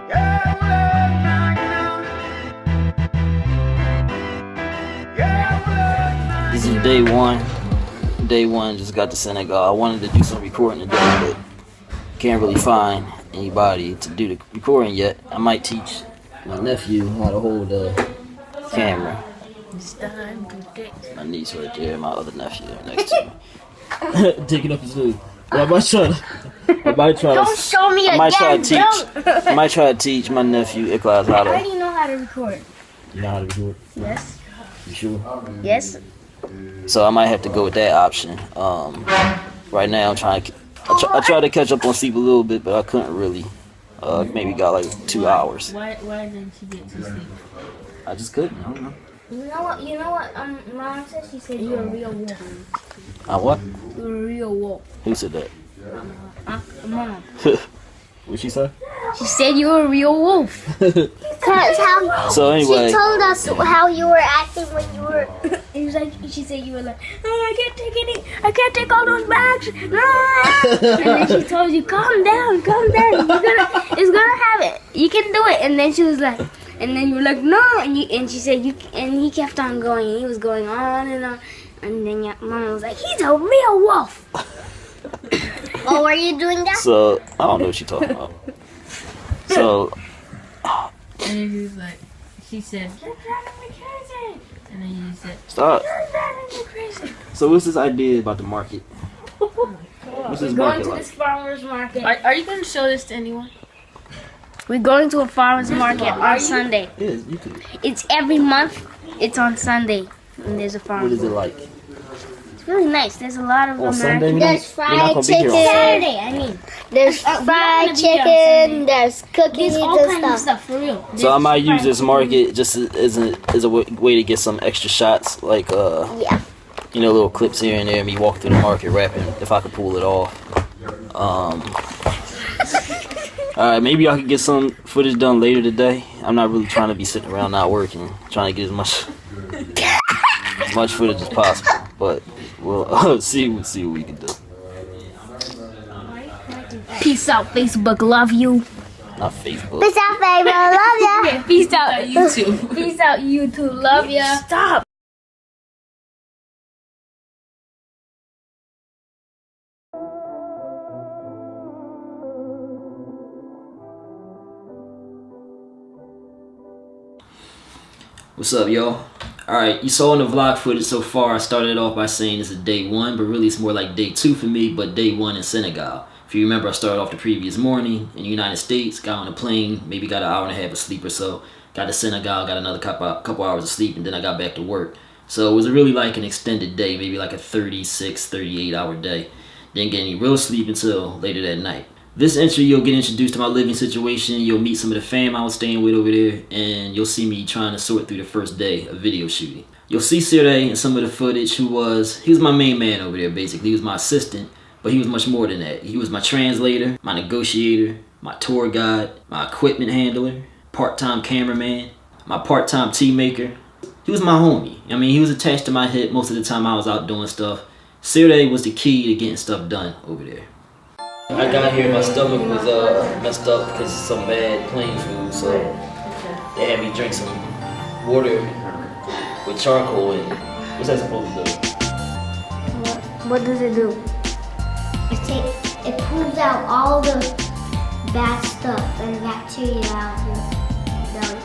This is day one. Day one, just got to Senegal. I wanted to do some recording today, but can't really find anybody to do the recording yet. I might teach my nephew how to hold the camera. My niece right there, my other nephew next to me. Taking up his food. Well, I might try to. Don't show me again. I might try to teach my nephew Ikhlas how to. I already know how to record. You know how to record? Yes. You sure? Yes. So I might have to go with that option. Right now I'm trying to. I tried to catch up on sleep a little bit, but I couldn't really. Maybe got like 2 hours. Why didn't you get to sleep? I just couldn't. I don't know. You know what? Mom said she said you're a real wolf. What? You're a real wolf. Who said that? Mom. What'd she say? She said you're a real wolf. Cause how? So anyway, she told us how you were acting when you were. It was like she said you were like, oh, I can't take all those bags. No. And then she told you, calm down. It's gonna happen. You can do it. And then she was like, and then you were like, no. And she said and he kept on going. And he was going on and on. And then your mom was like, he's a real wolf. Oh, were you doing that? So I don't know what you're talking about. So. And then he was like, she said, you're driving me crazy. And then you said, Stop. you're driving me crazy. So what's this idea about the market? What's this We're going market to like? this farmer's market. Are you going to show this to anyone? We're going to a farmer's market on Sunday. Yes, you can. It's every month. It's on Sunday. And there's a What farmer's is it market. like? It's really nice. There's a lot of On Sunday? American. There's fried chicken. Saturday, I mean. There's fried chicken, there's cookies There's all and kinds of stuff. stuff, for real. So I might use this market just as a way to get some extra shots, like Yeah. you know, little clips here and there. Me walk through the market rapping, if I could pull it off. All right, maybe I could get some footage done later today. I'm not really trying to be sitting around not working, trying to get as much footage as possible. But we'll see what we can do. Peace out, Facebook. Love you. Not Facebook. Peace out, baby. I love ya. Okay, peace out, YouTube. Peace out, YouTube. Love ya. Stop. What's up, y'all? Alright, you saw in the vlog footage so far, I started off by saying this is day one, but really it's more like day two for me, but day one in Senegal. If you remember, I started off the previous morning in the United States, got on a plane, maybe got an hour and a half of sleep or so, got to Senegal, got another couple hours of sleep, and then I got back to work. So it was really like an extended day, maybe like a 36, 38 hour day. Didn't get any real sleep until later that night. This entry, you'll get introduced to my living situation, you'll meet some of the fam I was staying with over there, and you'll see me trying to sort through the first day of video shooting. You'll see Sirde in some of the footage he was my main man over there basically. He was my assistant, but he was much more than that. He was my translator, my negotiator, my tour guide, my equipment handler, part-time cameraman, my part-time tea maker. He was my homie. I mean, he was attached to my hip most of the time I was out doing stuff. Sirde was the key to getting stuff done over there. I got here, my stomach was messed up because of some bad plane food, so they had me drink some water with charcoal in it. What's that supposed to do? What does it do? It pulls out all the bad stuff and bacteria out of your belly.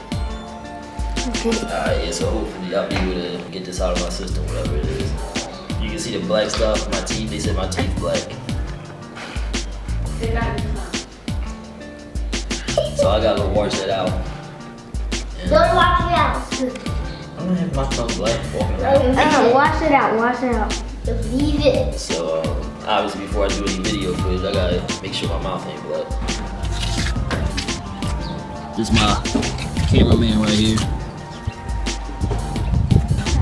Alright, yeah, so hopefully I'll be able to get this out of my system, whatever it is. You can see the black stuff, my teeth, they said my teeth black. So I gotta go wash that out. And Don't wash it out. I'm gonna have my tongue black walking around. Wash it out. Just leave it. So obviously before I do any video footage, I gotta make sure my mouth ain't black. This is my cameraman right here.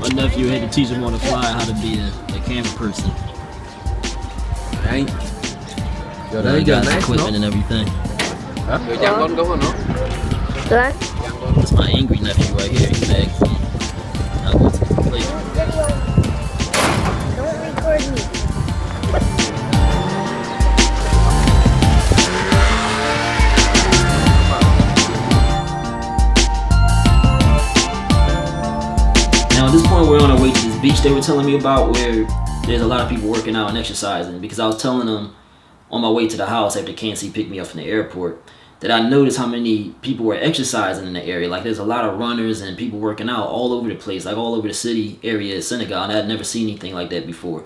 My nephew had to teach him on the fly how to be a camera person. Đấy. Giờ Now đấy he giờ got his nice equipment nó. and everything. Giờ dàn con có nó. What? That's my angry nephew right here. He's mad. I go to the plate. Don't record me. were on our way to this beach they were telling me about, where there's a lot of people working out and exercising, because I was telling them on my way to the house after KNC picked me up from the airport that I noticed how many people were exercising in the area. Like, there's a lot of runners and people working out all over the place, like all over the city area of Senegal, and I'd never seen anything like that before.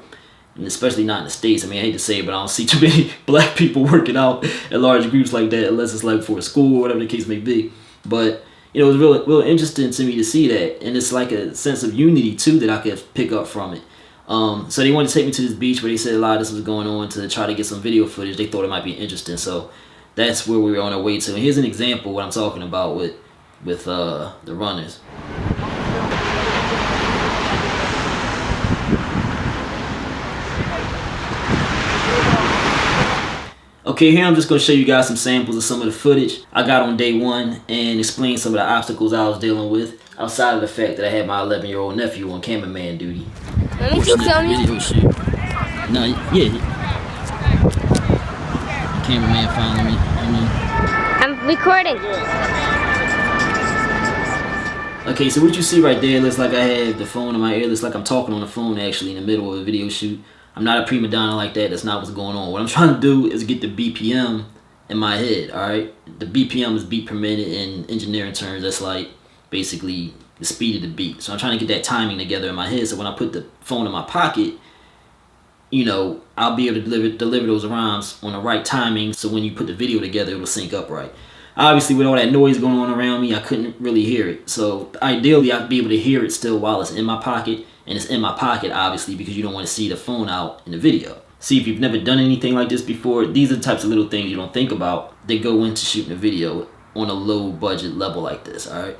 And especially not in the States. I mean, I hate to say it, but I don't see too many black people working out in large groups like that, unless it's like for school or whatever the case may be. But, you know, it was real interesting to me to see that. And it's like a sense of unity, too, that I could pick up from it. So they wanted to take me to this beach where they said a lot of this was going on to try to get some video footage. They thought it might be interesting. So that's where we were on our way to. And here's an example of what I'm talking about with the runners. Okay, here I'm just going to show you guys some samples of some of the footage I got on day one and explain some of the obstacles I was dealing with outside of the fact that I had my 11-year-old nephew on cameraman duty. Let me see some. Video shoot. No, yeah. Cameraman following me. I'm recording. Okay, so what you see right there looks like I have the phone in my ear. Looks like I'm talking on the phone actually in the middle of a video shoot. I'm not a prima donna like that. That's not what's going on. What I'm trying to do is get the BPM in my head, alright? The BPM is beat per minute in engineering terms. That's like basically the speed of the beat. So I'm trying to get that timing together in my head, so when I put the phone in my pocket, you know, I'll be able to deliver those rhymes on the right timing, so when you put the video together, it'll sync up right. Obviously, with all that noise going on around me, I couldn't really hear it. So ideally, I'd be able to hear it still while it's in my pocket. And it's in my pocket, obviously, because you don't want to see the phone out in the video. See, if you've never done anything like this before, these are the types of little things you don't think about that go into shooting a video on a low budget level like this, alright?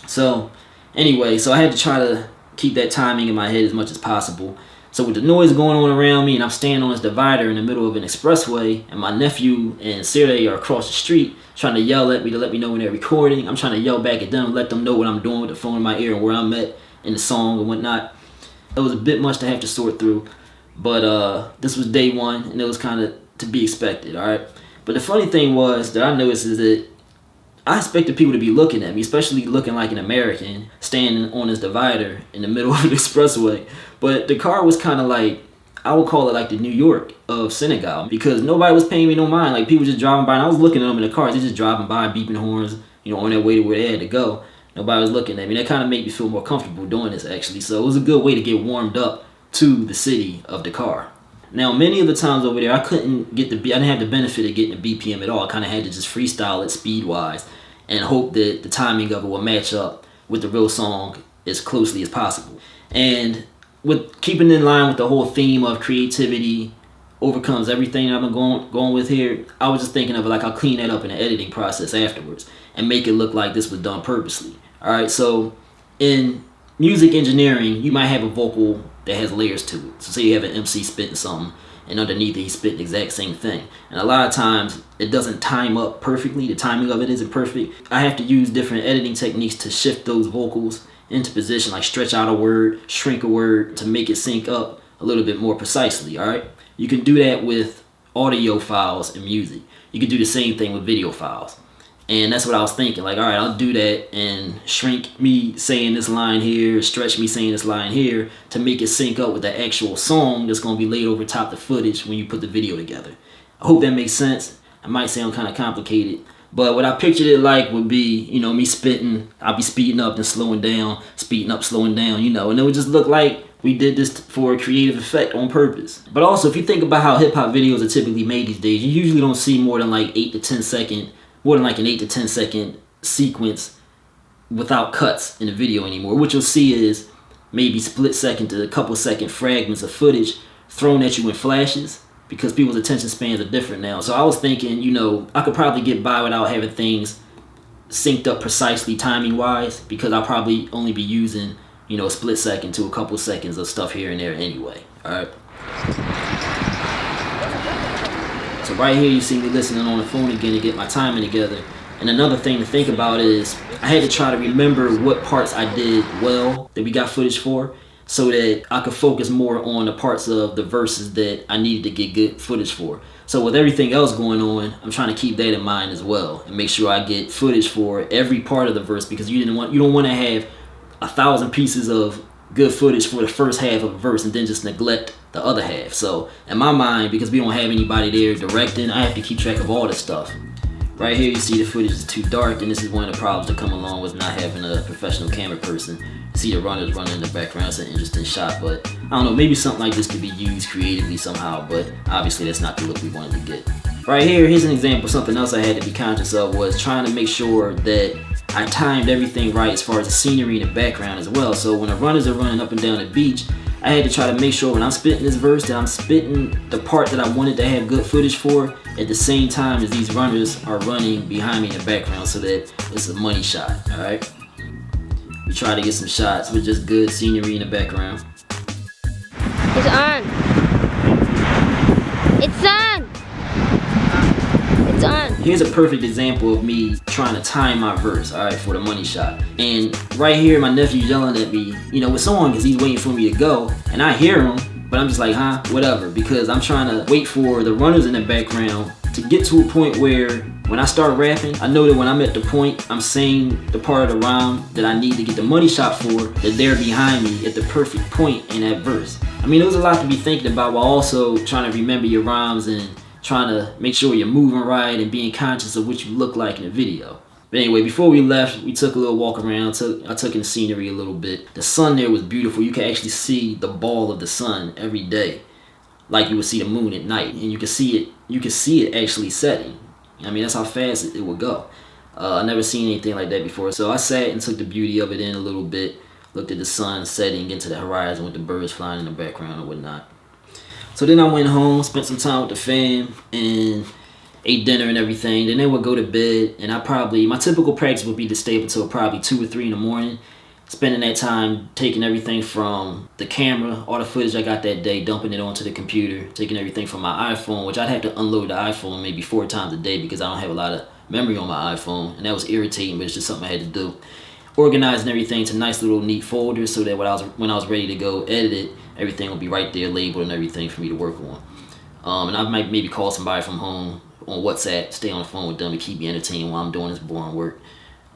So, anyway, so I had to try to keep that timing in my head as much as possible. So with the noise going on around me, and I'm standing on this divider in the middle of an expressway, and my nephew and Siri are across the street trying to yell at me to let me know when they're recording. I'm trying to yell back at them, let them know what I'm doing with the phone in my ear and where I'm at in the song and whatnot. It was a bit much to have to sort through, but this was day one, and it was kind of to be expected, all right? But the funny thing was that I noticed is that I expected people to be looking at me, especially looking like an American, standing on this divider in the middle of the expressway. But Dakar was kind of like, I would call it like the New York of Senegal, because nobody was paying me no mind. Like, people just driving by, and I was looking at them in the cars. They just driving by, beeping horns, you know, on their way to where they had to go. Nobody was looking at me. That kind of made me feel more comfortable doing this, actually. So it was a good way to get warmed up to the city of Dakar. Now, many of the times over there, I couldn't get I didn't have the benefit of getting the BPM at all. I kind of had to just freestyle it speed-wise and hope that the timing of it would match up with the real song as closely as possible. And with keeping in line with the whole theme of creativity overcomes everything that I've been going with here, I was just thinking of it like I'll clean that up in the editing process afterwards and make it look like this was done purposely. Alright, so in music engineering, you might have a vocal that has layers to it. So say you have an MC spitting something, and underneath it he's spitting the exact same thing. And a lot of times it doesn't time up perfectly. The timing of it isn't perfect. I have to use different editing techniques to shift those vocals into position, like stretch out a word, shrink a word, to make it sync up a little bit more precisely, alright? You can do that with audio files and music. You can do the same thing with video files. And that's what I was thinking, like, all right, I'll do that and shrink me saying this line here, stretch me saying this line here to make it sync up with the actual song that's going to be laid over top the footage when you put the video together. I hope that makes sense. It might sound kind of complicated, but what I pictured it like would be, you know, me spitting, I'll be speeding up and slowing down, speeding up, slowing down, you know, and it would just look like we did this for a creative effect on purpose. But also, if you think about how hip-hop videos are typically made these days, you usually don't see more than like 8 to 10 second more than like an 8 to 10 second sequence without cuts in the video anymore. What you'll see is maybe split second to a couple second fragments of footage thrown at you in flashes, because people's attention spans are different now. So I was thinking, you know, I could probably get by without having things synced up precisely timing wise, because I'll probably only be using, you know, a split second to a couple seconds of stuff here and there anyway. Alright. So right here you see me listening on the phone again to get my timing together. And another thing to think about is I had to try to remember what parts I did well that we got footage for, so that I could focus more on the parts of the verses that I needed to get good footage for. So with everything else going on, I'm trying to keep that in mind as well and make sure I get footage for every part of the verse, because you don't want to have 1,000 pieces of good footage for the first half of a verse and then just neglect the other half. So in my mind, because we don't have anybody there directing, I have to keep track of all this stuff. Right here you see the footage is too dark, and this is one of the problems that come along with not having a professional camera person. You see the runners running in the background. It's an interesting shot, but I don't know, maybe something like this could be used creatively somehow, but obviously that's not the look we wanted to get. Right here's an example. Something else I had to be conscious of was trying to make sure that I timed everything right as far as the scenery in the background as well. So when the runners are running up and down the beach, I had to try to make sure when I'm spitting this verse that I'm spitting the part that I wanted to have good footage for at the same time as these runners are running behind me in the background, so that it's a money shot, alright? We try to get some shots with just good scenery in the background. It's on. It's on. It's on. Here's a perfect example of me trying to time my verse, alright, for the money shot. And right here, my nephew's yelling at me, you know, it's on because he's waiting for me to go. And I hear him, but I'm just like, huh, whatever. Because I'm trying to wait for the runners in the background to get to a point where when I start rapping, I know that when I'm at the point, I'm saying the part of the rhyme that I need to get the money shot for, that they're behind me at the perfect point in that verse. I mean, there's a lot to be thinking about while also trying to remember your rhymes and trying to make sure you're moving right and being conscious of what you look like in the video. But anyway, before we left, we took a little walk around. I took in the scenery a little bit. The sun there was beautiful. You can actually see the ball of the sun every day, like you would see the moon at night, and you can see it. You can see it actually setting. I mean, that's how fast it would go. I never seen anything like that before. So I sat and took the beauty of it in a little bit. Looked at the sun setting into the horizon with the birds flying in the background and whatnot. So then I went home, spent some time with the fam, and ate dinner and everything. Then they would go to bed, and my typical practice would be to stay up until probably 2 or 3 in the morning, spending that time taking everything from the camera, all the footage I got that day, dumping it onto the computer, taking everything from my iPhone, which I'd have to unload the iPhone maybe 4 times a day because I don't have a lot of memory on my iPhone, and that was irritating, but it's just something I had to do. Organizing everything to nice little neat folders so that when I was ready to go edit it, everything will be right there labeled and everything for me to work on. And I might maybe call somebody from home on WhatsApp, stay on the phone with them to keep me entertained while I'm doing this boring work.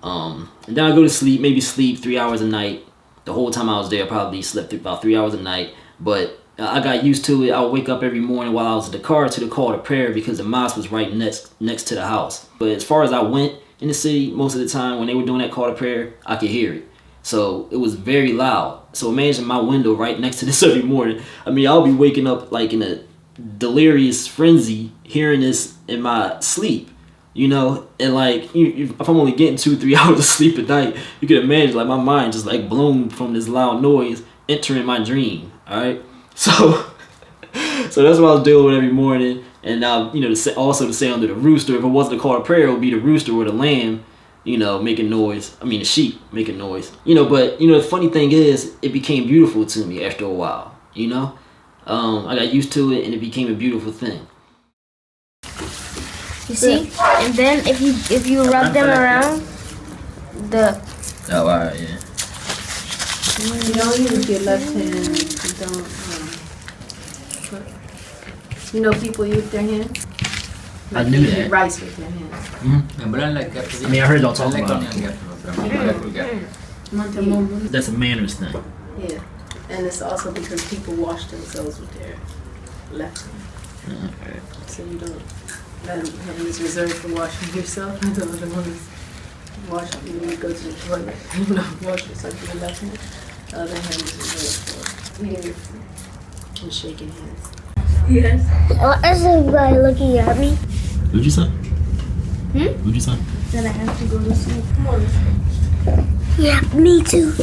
And then I go to sleep, maybe sleep 3 hours a night. The whole time I was there, I probably slept about 3 hours a night. But I got used to it. I would wake up every morning while I was in the car to the call to prayer because the mosque was right next to the house. But as far as I went in the city, most of the time when they were doing that call to prayer, I could hear it. So it was very loud. So imagine my window right next to this every morning. I mean, I'll be waking up like in a delirious frenzy hearing this in my sleep, you know? And like, if I'm only getting 2-3 hours of sleep at night, you can imagine like my mind just like blown from this loud noise entering my dream, all right? So that's what I was dealing with every morning. And now, you know, also to say under the rooster, if it wasn't a call to prayer, it would be the rooster or the lamb, you know, making noise. I mean, the sheep making noise. You know, but, you know, the funny thing is, it became beautiful to me after a while, you know? I got used to it, and it became a beautiful thing. You see? And then if you rub them around, Oh, alright, yeah. You don't use your left hand. You don't. You know, people use their hands. I knew They that. eat rice with their hands. I mean, I heard y'all talk about it. That's a manners thing. Yeah, and it's also because people wash themselves with their left hand. Okay. So you don't. That hand is reserved for washing yourself. The other one is washing when you go to the toilet. You don't wash yourself with your left hand. The other hand is reserved for eating and shaking hands. Yes. is everybody looking at me? What'd you say? What'd you say? Then I have to go to sleep. Come on. Yeah, me too.